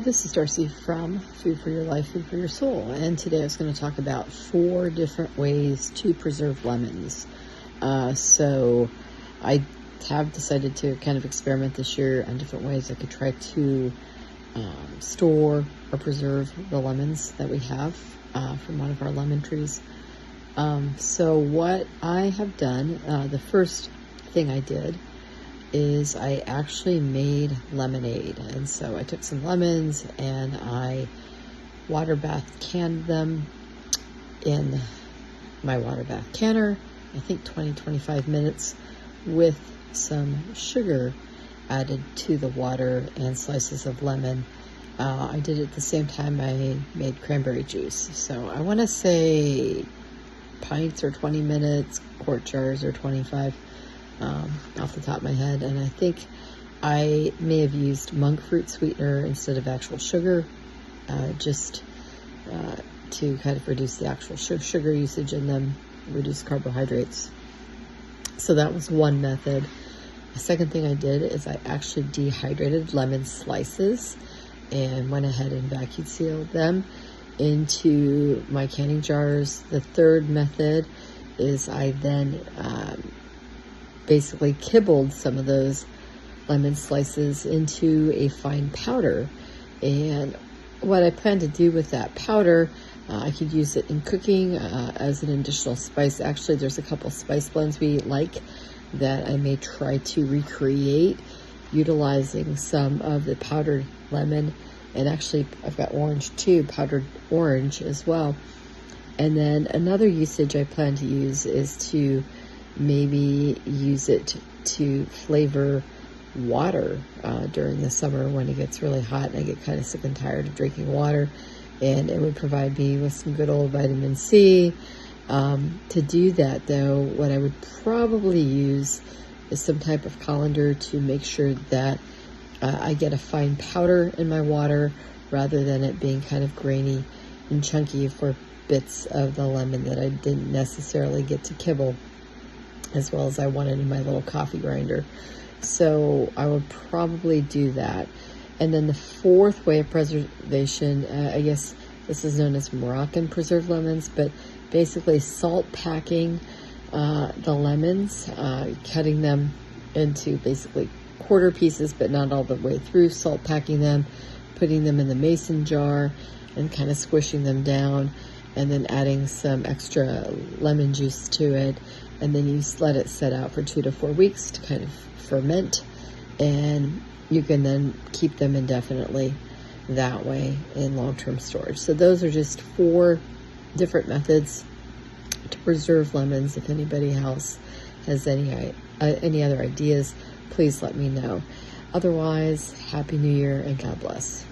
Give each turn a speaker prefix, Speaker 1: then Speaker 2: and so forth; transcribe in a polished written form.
Speaker 1: this is Darcy from Food for Your Life, Food for Your Soul, and today I was going to talk about 4 different ways to preserve lemons. So I have decided to kind of experiment this year on different ways I could try to store or preserve the lemons that we have from one of our lemon trees. So what I have done, the first thing I did is I actually made lemonade. And so I took some lemons and I water bath canned them in my water bath canner, I think 20-25 minutes, with some sugar added to the water and slices of lemon. I did it at the same time I made cranberry juice. So I want to say pints or 20 minutes, quart jars or 25. Off the top of my head, and I think I may have used monk fruit sweetener instead of actual sugar, just to kind of reduce the actual sugar usage in them, reduce carbohydrates. So that was one method. The second thing I did is I actually dehydrated lemon slices and went ahead and vacuum sealed them into my canning jars. The third method is I then basically kibbled some of those lemon slices into a fine powder. And what I plan to do with that powder, I could use it in cooking as an additional spice. Actually, there's a couple spice blends we like that I may try to recreate utilizing some of the powdered lemon. And actually, I've got orange too, powdered orange as well. And then another usage I plan to use is to maybe use it to flavor water during the summer when it gets really hot and I get kind of sick and tired of drinking water, and it would provide me with some good old vitamin C. To do that though, what I would probably use is some type of colander to make sure that I get a fine powder in my water rather than it being kind of grainy and chunky for bits of the lemon that I didn't necessarily get to kibble as well as I wanted in my little coffee grinder. So I would probably do that. And then the fourth way of preservation, I guess this is known as Moroccan preserved lemons, but basically salt packing the lemons, cutting them into basically quarter pieces, but not all the way through, salt packing them, putting them in the mason jar and kind of squishing them down, and then adding some extra lemon juice to it. And then you let it set out for 2 to 4 weeks to kind of ferment, and you can then keep them indefinitely that way in long-term storage. So those are just 4 different methods to preserve lemons. If anybody else has any other ideas, please let me know. Otherwise, Happy New Year and God bless.